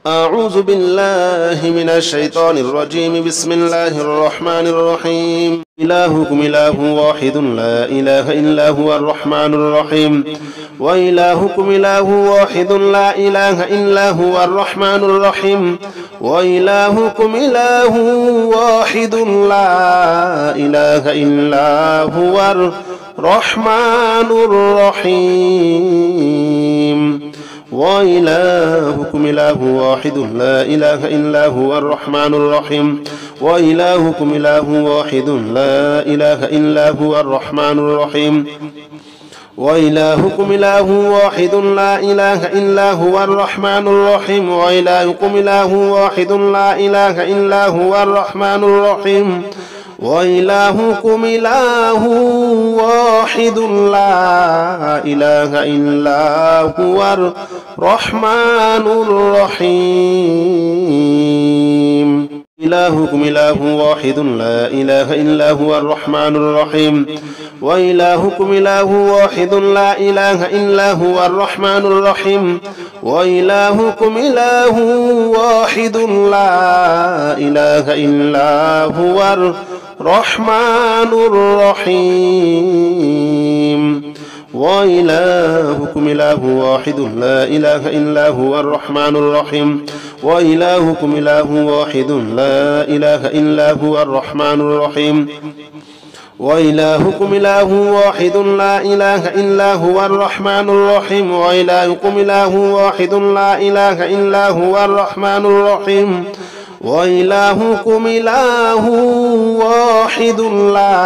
أعوذ بالله من الشيطان الرجيم. بسم الله الرحمن الرحيم. إلهكم إله واحد لا إله إلا هو الرحمن الرحيم. وإلهكم إله واحد لا إله إلا هو الرحمن الرحيم. وإلهكم إله واحد لا إله إلا هو الرحمن الرحيم. وإلهكم إله واحد لا إله إلا هو الرحمن الرحيم. وإلهكم إله واحد لا إله إلا هو الرحمن الرحيم. وإلهكم إله واحد لا إله إلا هو الرحمن الرحيم. وإلهكم إله واحد لا إله إلا هو الرحمن الرحيم. وإلهكم إله واحد لا إله إلا هو الرحمن الرحيم. إلهكم إله واحد لا إله إلا هو الرحمن الرحيم. وإلهكم إله واحد لا إله إلا هو الرحمن الرحيم. وإلهكم إله واحد لا إله إلا هو الرحمن الرحيم. وإلهكم إله واحد لا إله إلا هو الرحمن الرحيم. وإلهكم إله واحد لا إله إلا هو الرحمن الرحيم. وإلهكم إله واحد لا إله إلا هو الرحمن الرحيم. وإلهكم إله واحد لا إله إلا هو الرحمن الرحيم. وإلهكم إله واحد لا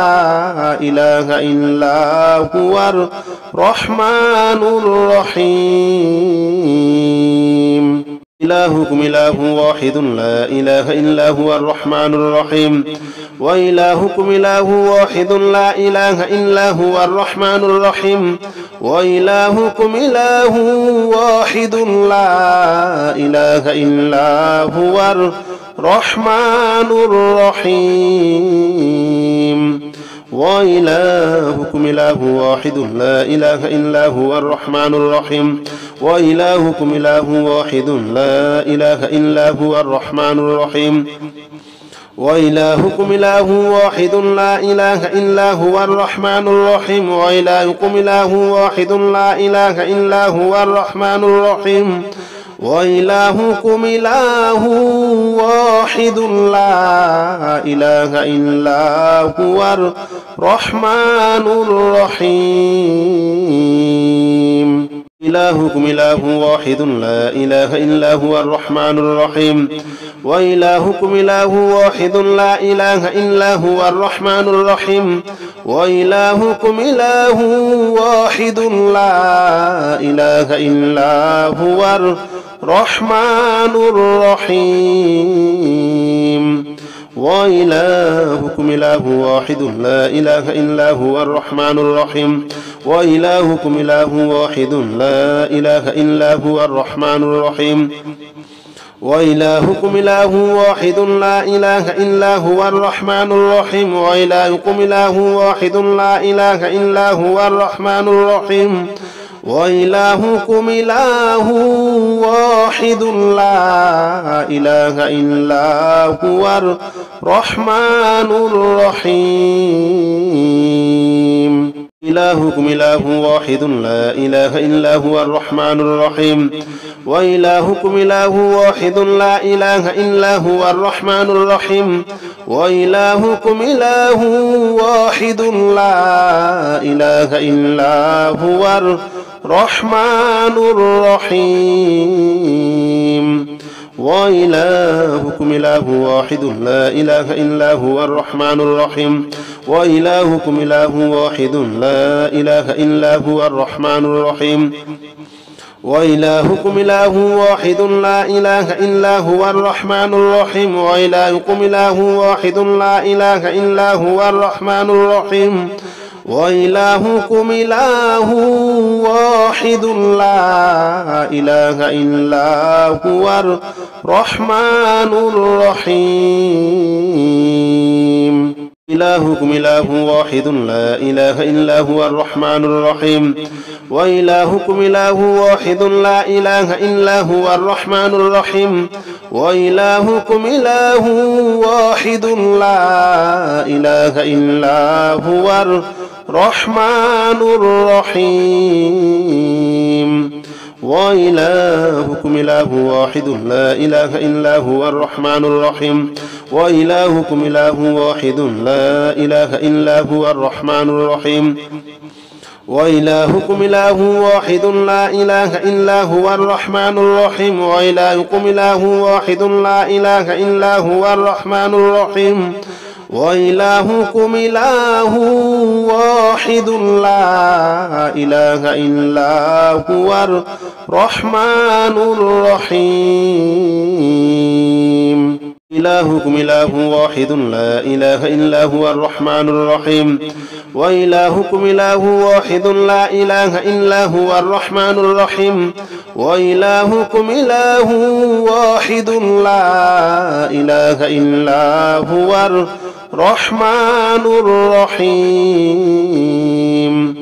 إله إلا هو الرحمن الرحيم. إلهكم إله واحد لا إله إلا هو الرحمن الرحيم. وإلهكم إله واحد لا إله إلا هو الرحمن الرحيم. وإلهكم إله واحد لا إله إلا هو الرحمن الرحيم. وإلهكم إله واحد لا إله إلا هو الرحمن الرحيم. وإلهكم إله واحد لا إله إلا هو الرحمن الرحيم. وإلهكم إله واحد لا إله إلا هو الرحمن الرحيم. وإلهكم إله واحد لا إله إلا هو الرحمن الرحيم. وإلهكم إله واحد لا إله إلا هو الرحمن الرحيم. إلهكم إله واحد لا إله إلا هو الرحمن الرحيم. وإلهكم إله واحد لا إله إلا هو الرحمن الرحيم. وإلهكم إله واحد لا إله إلا هو الرحمن الرحيم. وإلهكم إله واحد لا إله إلا هو الرحمن الرحيم. وإلهكم إله واحد لا إله إلا هو الرحمن الرحيم. وإلهكم إله واحد لا إله إلا هو الرحمن الرحيم. وإلهكم إله واحد لا إله إلا هو الرحمن الرحيم. وإلهكم إله واحد لا إله إلا هو الرحمن الرحيم. إلهكم إله واحد لا إله إلا هو الرحمن الرحيم. وإلهكم إله واحد لا إله إلا هو الرحمن الرحيم. وإلهكم إله واحد لا إله إلا هو الرحمن الرحيم. وإلهكم إله واحد لا إله إلا هو الرحمن الرحيم. وإلهكم إله واحد لا إله إلا هو الرحمن الرحيم. وإلهكم إله واحد لا إله إلا هو الرحمن الرحيم. وإلهكم إله واحد لا إله إلا هو الرحمن الرحيم. وإلهكم إله واحد لا إله إلا هو الرحمن الرحيم. إلهكم إله واحد لا إله إلا هو الرحمن الرحيم وإلهكم إله واحد لا إله إلا هو الرحمن الرحيم وإلهكم إله واحد لا إله إلا هو الرحمن الرحيم وإلهكم إله واحد لا إله إلا هو الرحمن الرحيم وإلهكم إله واحد لا إله إلا هو الرحمن الرحيم وإلهكم إله واحد لا إله إلا هو الرحمن الرحيم وإلهكم إله واحد لا إله إلا هو الرحمن الرحيم وإلهكم إله واحد لا إله إلا هو الرحمن الرحيم إلهكم إله واحد لا إله إلا هو الرحمن الرحيم وإلهكم إله واحد لا إله إلا هو الرحمن الرحيم وإلهكم إله واحد لا إله إلا هو الرحمن الرحيم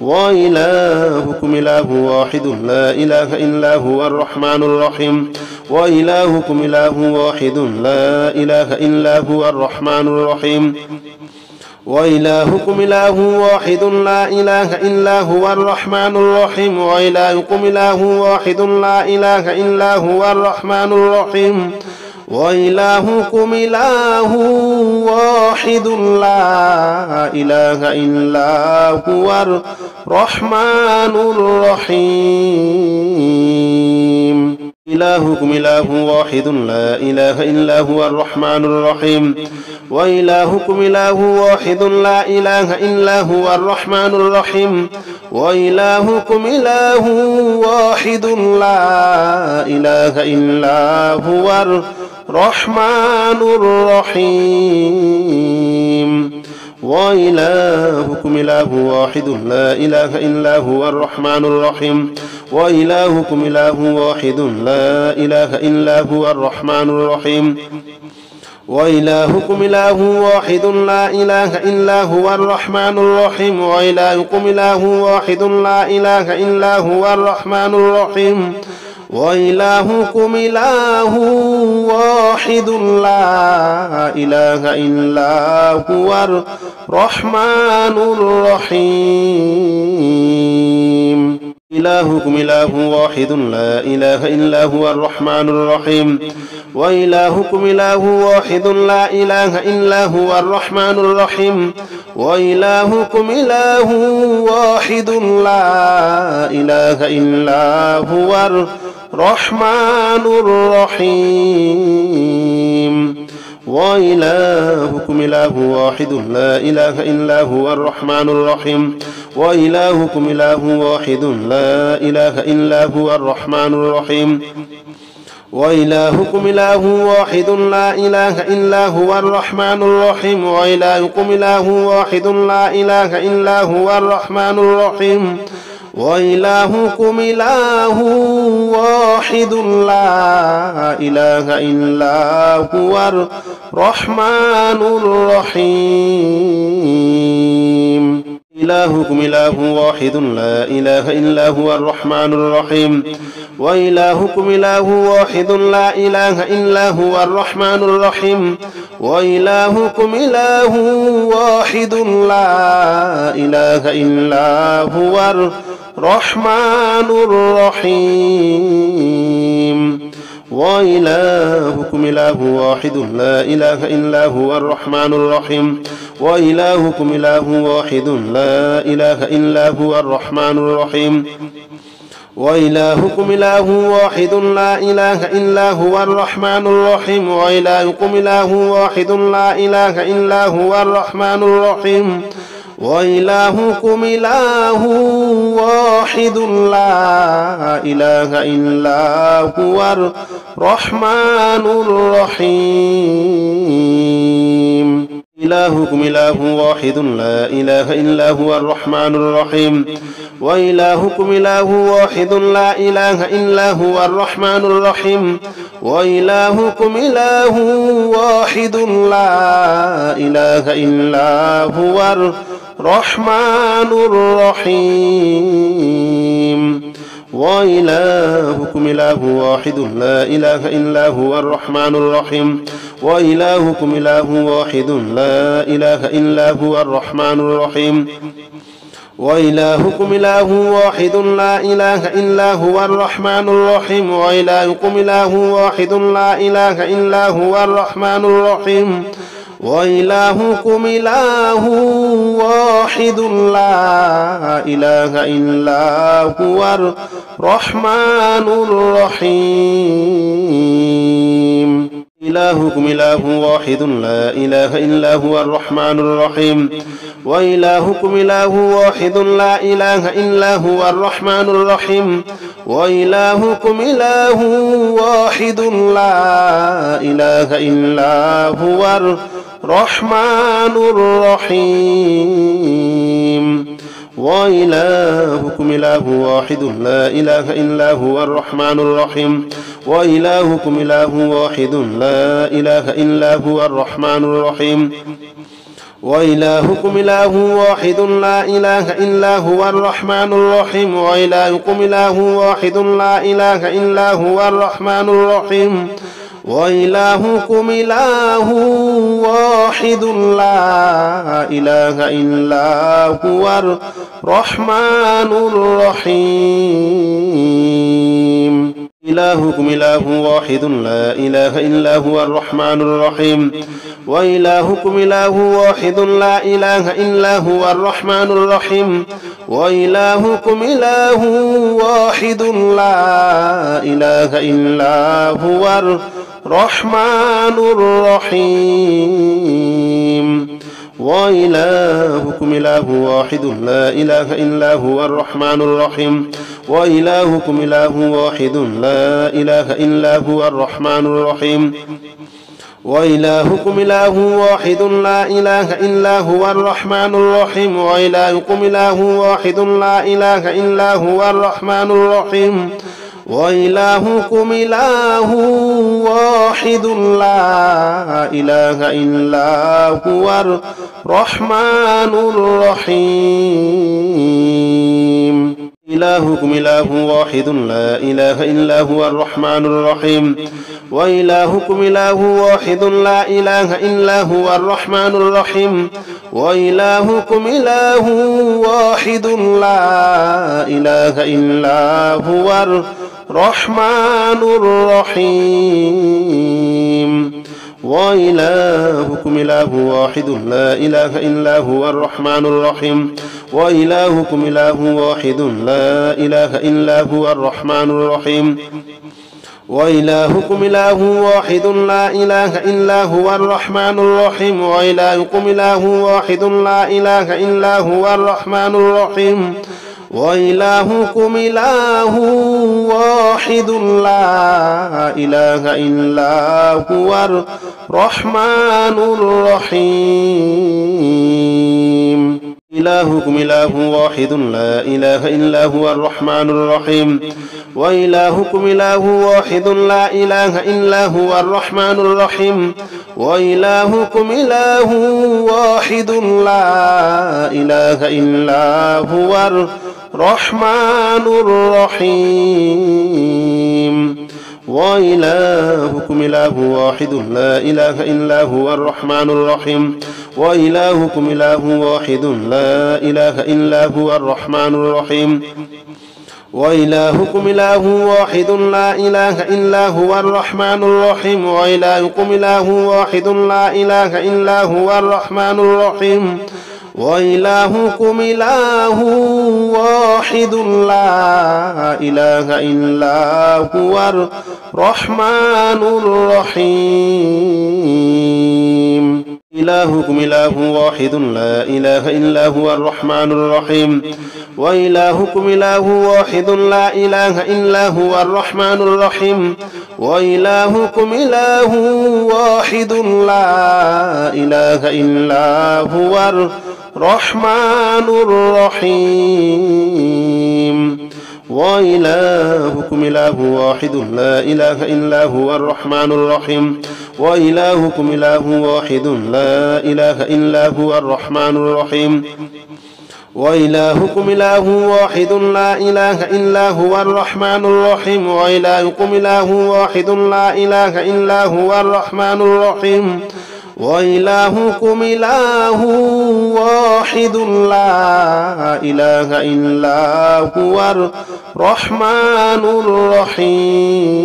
وإلهكم إله واحد لا إله إلا هو الرحمن الرحيم وإلهكم إله واحد لا إله إلا هو الرحمن الرحيم وإلهكم إله واحد لا إله إلا هو الرحمن الرحيم وإلهكم إله واحد لا إله إلا هو الرحمن الرحيم وإلهكم إله واحد لا إله إلا هو الرحمن الرحيم إلهكم إله واحد لا إله إلا هو الرحمن الرحيم وإلهكم إله واحد لا إله إلا هو الرحمن الرحيم وإلهكم إله واحد لا إله إلا هو الرحمن الرحيم وإلهكم إله واحد لا إله إلا هو الرحمن الرحيم وإلهكم إله واحد لا إله إلا هو الرحمن الرحيم وإلهكم إله واحد لا إله إلا هو الرحمن الرحيم وإلهكم إله واحد لا إله إلا هو الرحمن الرحيم وإلهكم إله واحد لا إله إلا هو الرحمن الرحيم إلهكم إله واحد لا إله إلا هو الرحمن الرحيم وإلهكم إله واحد لا إله إلا هو الرحمن الرحيم وإلهكم إله واحد لا إله إلا هو الرحمن الرحيم وإلهكم إله واحد لا إله إلا هو الرحمن الرحيم وإلهكم إله واحد لا إله إلا هو الرحمن الرحيم وإلهكم إله واحد لا إله إلا هو الرحمن الرحيم وإلهكم إله واحد لا إله إلا هو الرحمن الرحيم وإلهكم إله واحد لا إله إلا هو الرحمن الرحيم إلهكم إله واحد لا إله إلا هو الرحمن الرحيم وإلهكم إله واحد لا إله إلا هو الرحمن الرحيم وإلهكم إله واحد لا إله إلا هو الرحمن الرحيم وإلهكم إله واحد لا إله إلا هو الرحمن الرحيم وإلهكم إله واحد لا إله إلا هو الرحمن الرحيم وإلهكم إله واحد لا إله إلا هو الرحمن الرحيم وإلهكم إله واحد لا إله إلا هو الرحمن الرحيم وإلهكم إله واحد لا إله إلا هو الرحمن الرحيم وإلهكم إله واحد لا إله إلا هو الرحمن الرحيم وإلهكم إله واحد لا إله إلا هو الرحمن الرحيم وإلهكم إله واحد لا إله إلا هو الرحمن الرحيم وإلهكم إله واحد لا إله إلا هو الرحمن الرحيم وإلهكم إله واحد لا إله إلا هو الرحمن الرحيم وإلهكم إله واحد لا إله إلا هو الرحمن الرحيم وإلهكم إله واحد لا إله إلا هو الرحمن الرحيم وإلهكم إله واحد لا إله إلا هو الرحمن الرحيم إلهكم إله واحد لا إله إلا هو الرحمن الرحيم وإلهكم إله واحد لا إله إلا هو الرحمن الرحيم وإلهكم إله واحد لا إله إلا هو الرحمن الرحيم وإلهكم إله واحد لا إله إلا هو الرحمن الرحيم وإلهكم إله واحد لا إله إلا هو الرحمن الرحيم وإلهكم إله واحد لا إله إلا هو الرحمن الرحيم وإلهكم إله واحد لا إله إلا هو الرحمن الرحيم وإلهكم إله واحد لا إله إلا هو الرحمن الرحيم إلهكم إله واحد لا إله إلا هو الرحمن الرحيم وإلهكم إله واحد لا إله إلا هو الرحمن الرحيم وإلهكم إله واحد لا إله إلا هو الرحمن الرحيم وإلهكم إله واحد لا إله إلا هو الرحمن الرحيم وإلهكم إله واحد لا إله إلا هو الرحمن الرحيم وإلهكم إله واحد لا إله إلا هو الرحمن الرحيم وإلهكم إله واحد لا إله إلا هو الرحمن الرحيم وإلهكم إله واحد لا إله إلا هو الرحمن الرحيم إلهكم إله واحد لا إله إلا هو الرحمن الرحيم وإلهكم إله واحد لا إله إلا هو الرحمن الرحيم وإلهكم إله واحد لا إله إلا هو الرحمن الرحيم وإلهكم إله واحد لا إله إلا هو الرحمن الرحيم وإلهكم إله واحد لا إله إلا هو الرحمن الرحيم وإلهكم إله واحد لا إله إلا هو الرحمن الرحيم وإلهكم إله واحد لا إله إلا هو الرحمن الرحيم وإلهكم إله واحد لا إله إلا هو الرحمن الرحيم إلهكم إله واحد لا إله إلا هو الرحمن الرحيم وإلهكم إله واحد لا إله إلا هو الرحمن الرحيم وإلهكم إله واحد لا إله إلا هو الرحمن الرحيم وإلهكم إله واحد لا إله إلا هو الرحمن الرحيم وإلهكم إله واحد لا إله إلا هو الرحمن الرحيم وإلهكم إله واحد لا إله إلا هو الرحمن الرحيم وإلهكم إله واحد لا إله إلا هو الرحمن الرحيم وإلهكم إله واحد لا إله إلا هو الرحمن الرحيم إلهكم إله واحد لا إله إلا هو الرحمن الرحيم وإلهكم إله واحد لا إله إلا هو الرحمن الرحيم وإلهكم إله واحد لا إله إلا هو الرحمن الرحيم وإلهكم إله واحد لا إله إلا هو الرحمن الرحيم وإلهكم إله واحد لا إله إلا هو الرحمن الرحيم وإلهكم إله واحد لا إله إلا هو الرحمن الرحيم وإلهكم إله واحد لا إله إلا هو الرحمن الرحيم وإلهكم إله واحد لا إله إلا هو الرحمن الرحيم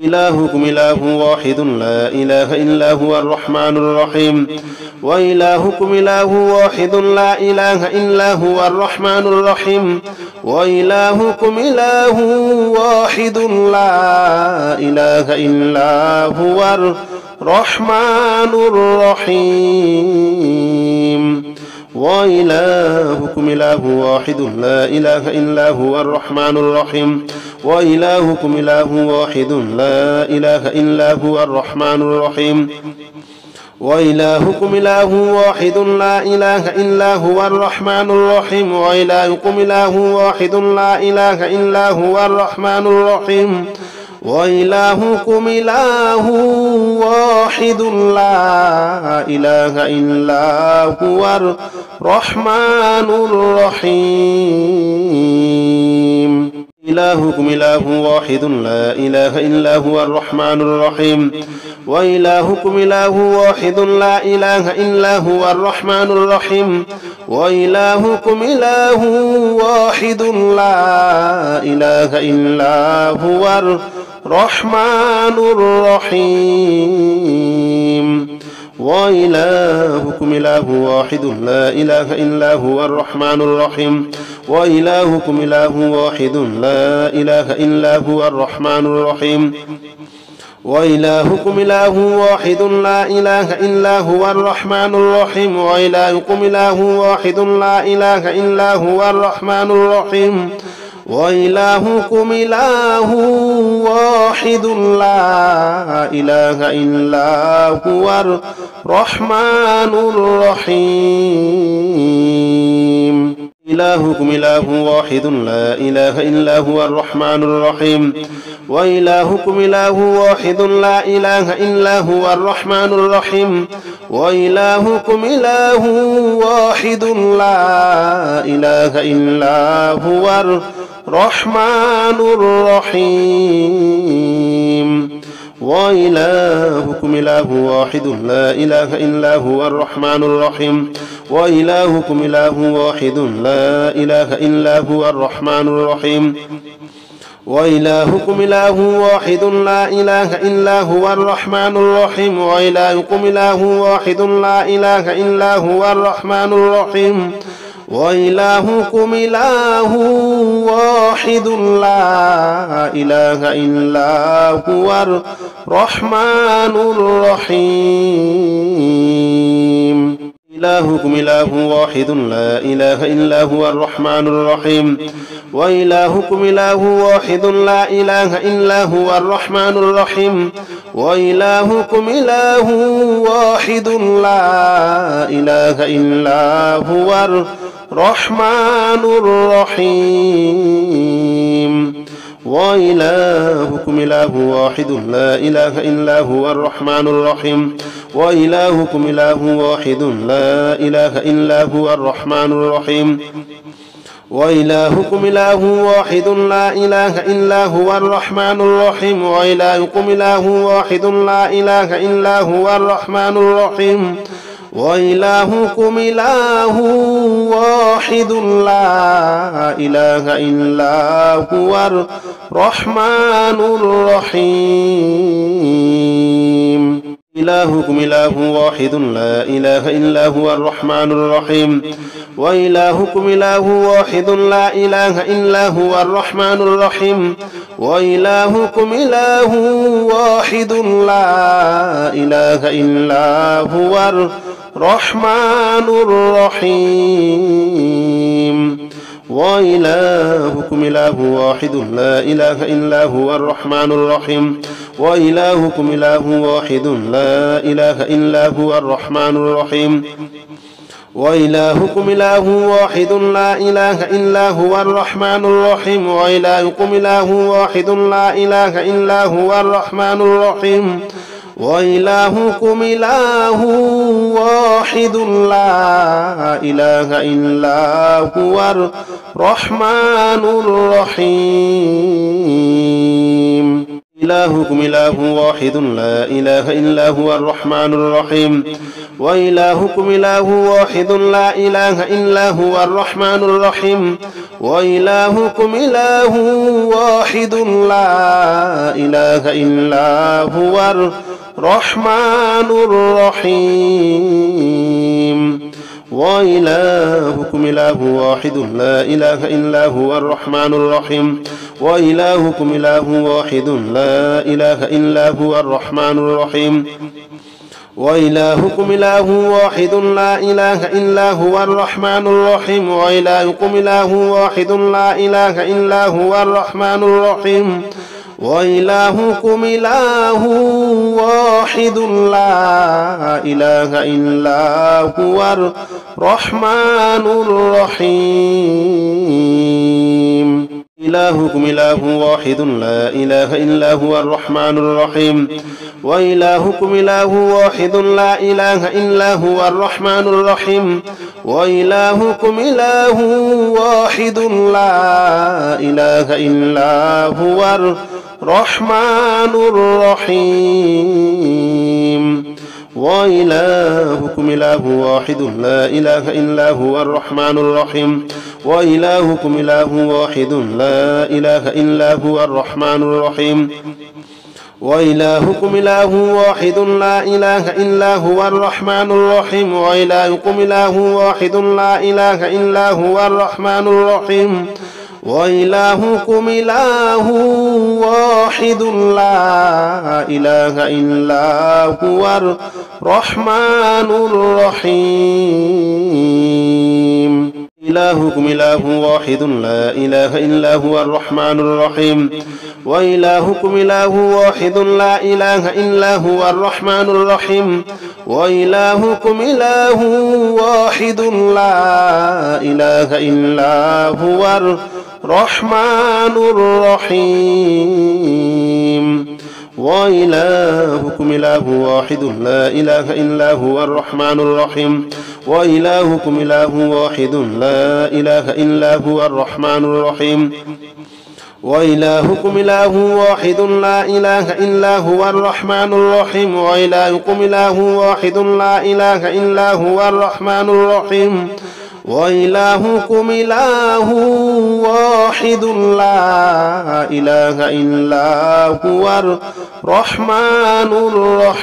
إلهكم إله واحد لا إله إلا هو الرحمن الرحيم وإلهكم إله واحد لا إله إلا هو الرحمن الرحيم وإلهكم إله واحد لا إله إلا هو الرحمن الرحيم وإلهكم إله واحد لا إله إلا هو الرحمن الرحيم وإلهكم إله واحد لا إله إلا هو الرحمن الرحيم وإلهكم إله واحد لا إله إلا هو الرحمن الرحيم وإلهكم إله واحد لا إله إلا هو الرحمن الرحيم وإلهكم إله واحد لا إله إلا هو الرحمن الرحيم إلهكم إله واحد لا إله إلا هو الرحمن الرحيم وإلهكم إله واحد لا إله إلا هو الرحمن الرحيم وإلهكم إله واحد لا إله إلا هو الرحمن الرحيم وإلهكم إله واحد لا إله إلا هو الرحمن الرحيم وإلهكم إله واحد لا إله إلا هو الرحمن الرحيم وإلهكم إله واحد لا إله إلا هو الرحمن الرحيم وإلهكم إله واحد لا إله إلا هو الرحمن الرحيم وإلهكم إله واحد لا إله إلا هو الرحمن الرحيم إلهكم إله واحد لا إله إلا هو الرحمن الرحيم وإلهكم إله واحد لا إله إلا هو الرحمن الرحيم وإلهكم إله واحد لا إله إلا هو الرحمن الرحيم وإلهكم إله واحد لا إله إلا هو الرحمن الرحيم وإلهكم إله واحد لا إله إلا هو الرحمن الرحيم وإلهكم إله واحد لا إله إلا هو الرحمن الرحيم وإلهكم إله واحد لا إله إلا هو الرحمن الرحيم وإلهكم إله واحد لا إله إلا هو الرحمن الرحيم إلهكم إله واحد لا إله إلا هو الرحمن الرحيم وإلهكم إله واحد لا إله إلا هو الرحمن الرحيم وإلهكم إله واحد لا إله إلا هو الرحمن الرحيم وإلهكم إله واحد لا إله إلا هو الرحمن الرحيم وإلهكم إله واحد لا إله إلا هو الرحمن الرحيم وإلهكم إله واحد لا إله إلا هو الرحمن الرحيم وإلهكم إله واحد لا إله إلا هو الرحمن الرحيم وإلهكم إله واحد لا إله إلا هو الرحمن الرحيم إلهكم إله واحد لا إله إلا هو الرحمن الرحيم وإلهكم إله واحد لا إله إلا هو الرحمن الرحيم وإلهكم إله واحد لا إله إلا هو الرحمن الرحيم وإلهكم إله واحد لا إله إلا هو الرحمن الرحيم وإلهكم إله واحد لا إله إلا هو الرحمن الرحيم وإلهكم إله واحد لا إله إلا هو الرحمن الرحيم وإلهكم إله واحد لا إله إلا هو الرحمن الرحيم وإلهكم إله واحد لا إله إلا هو الرحمن الرحيم إلهكم إله واحد لا إله إلا هو الرحمن الرحيم وإلهكم إله واحد لا إله إلا هو الرحمن الرحيم وإلهكم إله واحد لا إله إلا هو الرحمن الرحيم وإلهكم إله واحد لا إله إلا هو الرحمن الرحيم وإلهكم إله واحد لا إله إلا هو الرحمن الرحيم وإلهكم إله واحد لا إله إلا هو الرحمن الرحيم وإلهكم إله واحد لا إله إلا هو الرحمن الرحيم وإلهكم إله واحد لا إله إلا هو الرحمن الرحيم إلهكم إله واحد لا إله إلا هو الرحمن الرحيم وإلهكم إله واحد لا إله إلا هو الرحمن الرحيم وإلهكم إله واحد لا إله إلا هو الرحمن الرحيم وإلهكم إله واحد لا إله إلا هو الرحمن الرحيم وإلهكم إله واحد لا إله إلا هو الرحمن الرحيم وإلهكم إله واحد لا إله إلا هو الرحمن الرحيم وإلهكم إله واحد لا إله إلا هو الرحمن الرحيم وإلهكم إله واحد لا إله إلا هو الرحمن الرحيم إلهكم إله واحد لا إله إلا هو الرحمن الرحيم وإلهكم إله واحد لا إله إلا هو الرحمن الرحيم وإلهكم إله واحد لا إله إلا هو الرحمن الرحيم وإلهكم إله واحد لا إله إلا هو الرحمن الرحيم وإلهكم إله واحد لا إله إلا هو الرحمن الرحيم وإلهكم إله واحد لا إله إلا هو الرحمن الرحيم وإلهكم إله واحد لا إله إلا هو الرحمن الرحيم وإلهكم إله واحد لا إله إلا هو الرحمن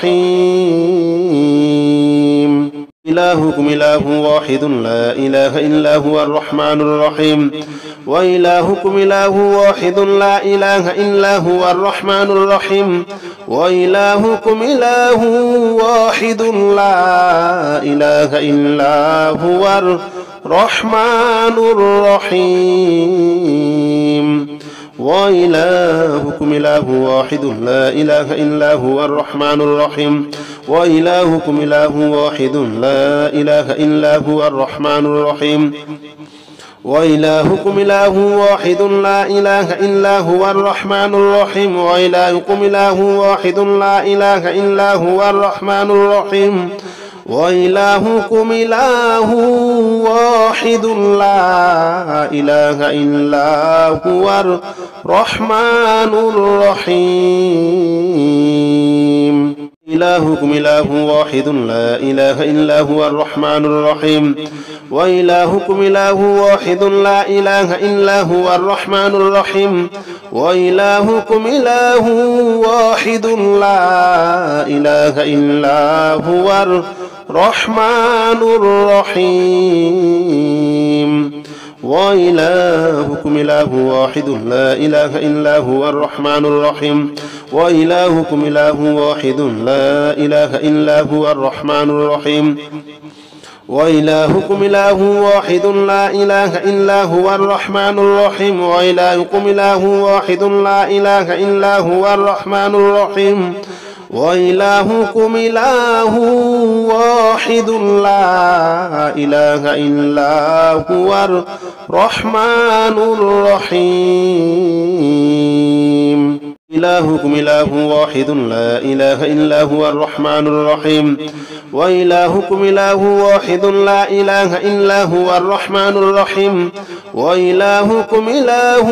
الرحيم إلهكم إله واحد لا إله إلا هو الرحمن الرحيم وإلهكم إله واحد لا إله إلا هو الرحمن الرحيم وإلهكم إله واحد لا إله إلا هو الرحمن الرحيم وإلهكم إله واحد لا إله إلا هو الرحمن الرحيم وإلهكم إله واحد لا إله إلا هو الرحمن الرحيم وإلهكم إله واحد لا إله إلا هو الرحمن الرحيم وإلهكم إله واحد لا إله إلا هو الرحمن الرحيم وإلهكم إله واحد لا إله إلا هو الرحمن الرحيم إلهكم إله واحد لا إله إلا هو الرحمن الرحيم وإلهكم إله واحد لا إله إلا هو الرحمن الرحيم وإلهكم إله واحد لا إله إلا هو الرحمن الرحيم وإلهكم إله واحد لا إله إلا هو الرحمن الرحيم وإلهكم إله واحد لا إله إلا هو الرحمن الرحيم وإلهكم إله واحد لا إله إلا هو الرحمن الرحيم وإلهكم إله واحد لا إله إلا هو الرحمن الرحيم وإلهكم إله واحد لا إله إلا هو الرحمن الرحيم إلهكم إله واحد لا إله إلا هو الرحمن الرحيم وإلهكم إله واحد لا إله إلا هو الرحمن الرحيم وإلهكم إله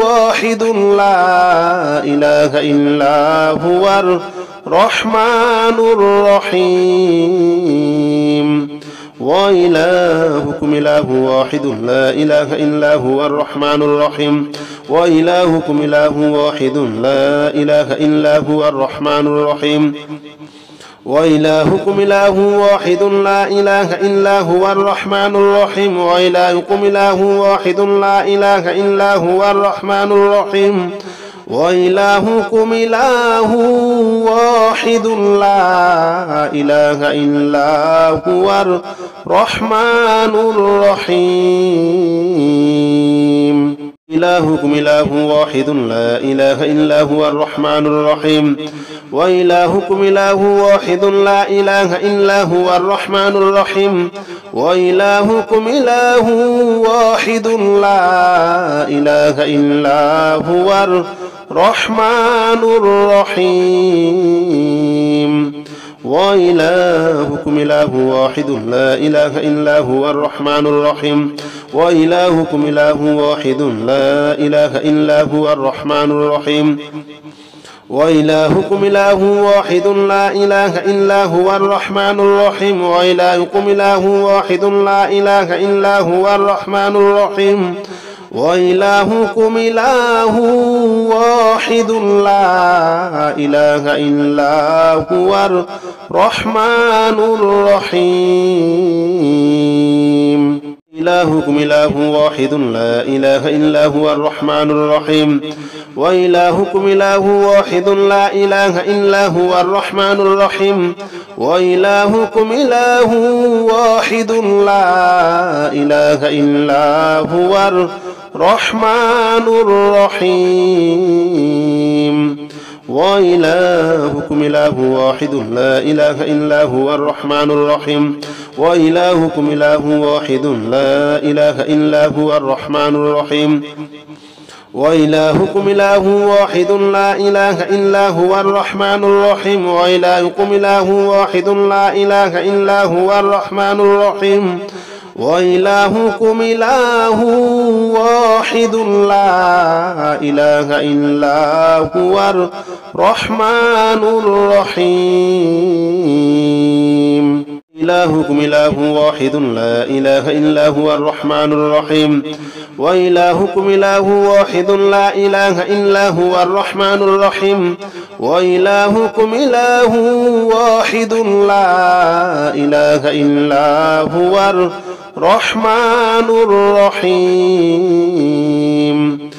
واحد لا إله إلا هو الرحمن الرحيم وإلهكم إله واحد لا إله إلا هو الرحمن الرحيم وإلهكم إله واحد لا إله إلا هو الرحمن الرحيم وإلهكم إله واحد لا إله إلا هو الرحمن الرحيم وإلهكم إله واحد لا إله إلا هو الرحمن الرحيم وإلهكم إله واحد لا إله إلا هو الرحمن الرحيم إلهكم إله واحد لا إله إلا هو الرحمن الرحيم وإلهكم إله واحد لا إله إلا هو الرحمن الرحيم وإلهكم إله واحد لا إله إلا هو الرحمن الرحيم وإلهكم إله واحد لا إله إلا هو الرحمن الرحيم وإلهكم إله واحد لا إله إلا هو الرحمن الرحيم وإلهكم إله واحد لا إله إلا هو الرحمن الرحيم وإلهكم إله واحد لا إله إلا هو الرحمن الرحيم وإلهكم إله واحد لا إله إلا هو الرحمن الرحيم إلهكم إله واحد لا إله إلا هو الرحمن الرحيم وإلهكم إله واحد لا إله إلا هو الرحمن الرحيم وإلهكم إله واحد لا إله إلا هو الرحمن الرحيم وإلهكم إله واحد لا إله إلا هو الرحمن الرحيم وإلهكم إله واحد لا إله إلا هو الرحمن الرحيم وإلهكم إله واحد لا إله إلا هو الرحمن الرحيم وإلهكم إله واحد لا إله إلا هو الرحمن الرحيم وإلهكم إله واحد لا إله إلا هو الرحمن الرحيم إلهكم إله واحد لا إله إلا هو الرحمن الرحيم وإلهكم إله واحد لا إله إلا هو الرحمن الرحيم وإلهكم إله واحد لا إله إلا هو الرحمن الرحيم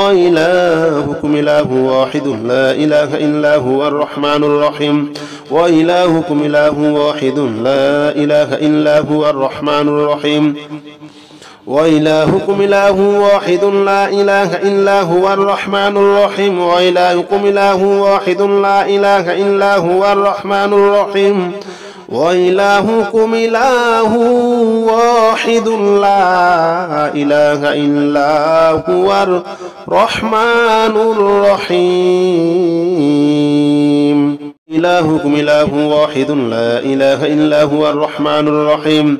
وإلهكم إله واحد لا إله إلا هو الرحمن الرحيم وإلهكم إله واحد لا إله إلا هو الرحمن الرحيم وإلهكم إله واحد لا إله إلا هو الرحمن الرحيم وإلهكم إله واحد لا إله إلا هو الرحمن الرحيم وإلهكم إله واحد لا إله إلا هو الرحمن الرحيم إلهكم إله واحد لا إله إلا هو الرحمن الرحيم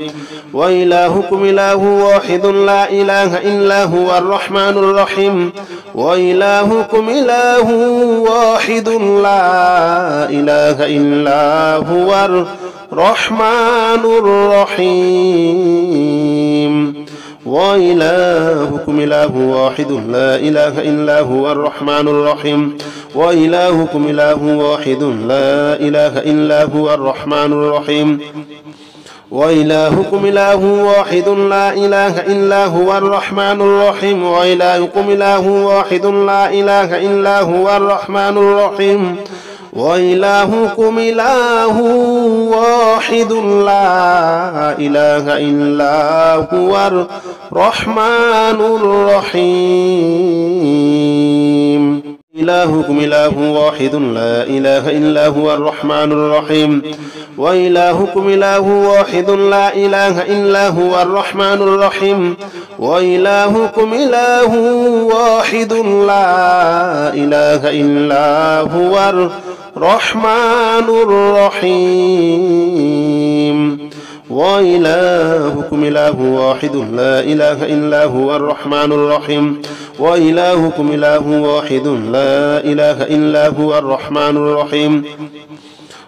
وإلهكم إله واحد لا إله إلا هو الرحمن الرحيم وإلهكم إله واحد لا إله إلا هو الرحمن الرحيم وإلهكم إله واحد لا إله إلا هو الرحمن الرحيم وإلهكم إله واحد لا إله إلا هو الرحمن الرحيم وإلهكم إله واحد لا إله إلا هو الرحمن الرحيم وإلهكم إله واحد لا إله إلا هو الرحمن الرحيم وإلهكم إله واحد لا إله إلا هو الرحمن الرحيم إلهكم إله واحد لا إله إلا هو الرحمن الرحيم وإلهكم إله واحد لا إله إلا هو الرحمن الرحيم وإلهكم إله واحد لا إله إلا هو الرحمن الرحيم وإلهكم إله واحد لا إله إلا هو الرحمن الرحيم وإلهكم إله واحد لا إله إلا هو الرحمن الرحيم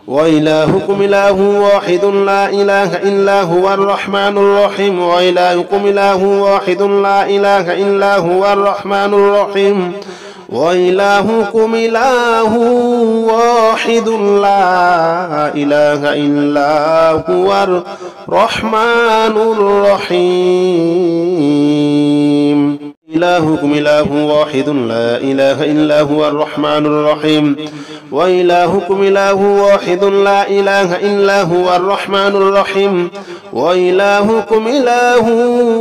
وإلهكم إله واحد لا إله إلا هو الرحمن الرحيم وإلهكم إله واحد لا إله إلا هو الرحمن الرحيم وإلهكم إله واحد لا إله إلا هو الرحمن الرحيم إلهكم إله واحد لا إله إلا هو الرحمن الرحيم وإلهكم إله واحد لا إله إلا هو الرحمن الرحيم وإلهكم إله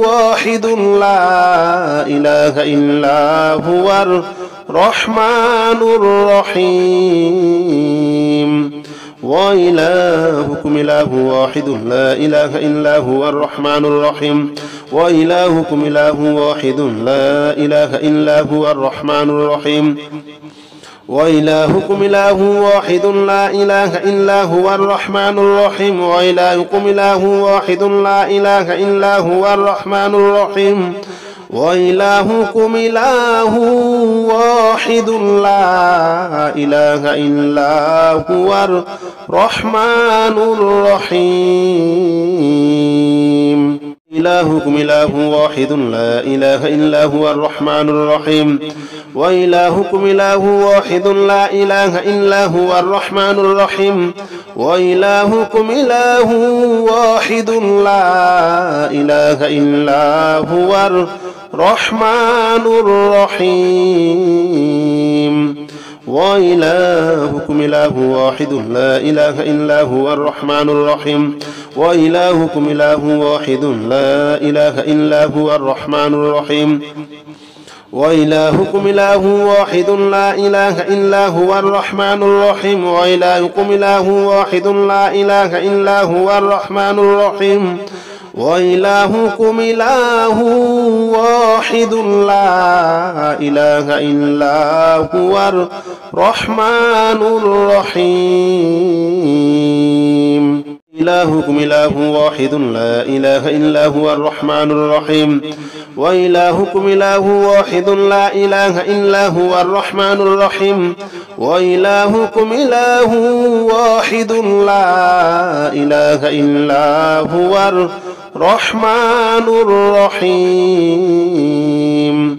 واحد لا إله إلا هو الرحمن الرحيم وإلهكم إله واحد لا إله إلا هو الرحمن الرحيم وإلهكم إله واحد لا إله إلا هو الرحمن الرحيم وإلهكم إله واحد لا إله إلا هو الرحمن الرحيم وإلهكم إله واحد لا إله إلا هو الرحمن الرحيم وإلهكم إله واحد لا إله إلا هو الرحمن الرحيم إلهكم إله واحد لا إله إلا هو الرحمن الرحيم وإلهكم إله واحد لا إله إلا هو الرحمن الرحيم وإلهكم إله واحد لا إله إلا هو الرحمن الرحيم وإلهكم إله واحد لا إله إلا هو الرحمن الرحيم وإلهكم إله واحد لا إله إلا هو الرحمن الرحيم وإلهكم إله واحد لا إله إلا هو الرحمن الرحيم وإلهكم إله واحد لا إله إلا هو الرحمن الرحيم وإلهكم إله واحد لا إله إلا هو الرحمن الرحيم إلهكم إله واحد لا إله إلا هو الرحمن الرحيم وإلهكم إله واحد لا إله إلا هو الرحمن الرحيم وإلهكم إله واحد لا إله إلا هو الرحمن الرحيم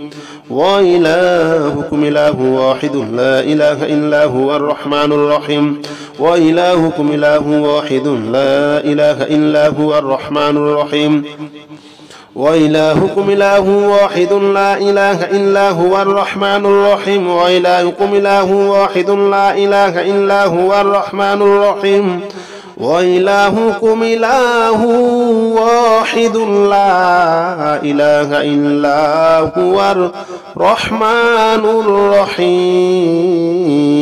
وإلهكم إله واحد لا إله إلا هو الرحمن الرحيم وإلهكم إله واحد لا إله إلا هو الرحمن الرحيم وإلهكم إله واحد لا إله إلا هو الرحمن الرحيم وإلهكم إله واحد لا إله إلا هو الرحمن الرحيم وإلهكم إله واحد لا إله إلا هو الرحمن الرحيم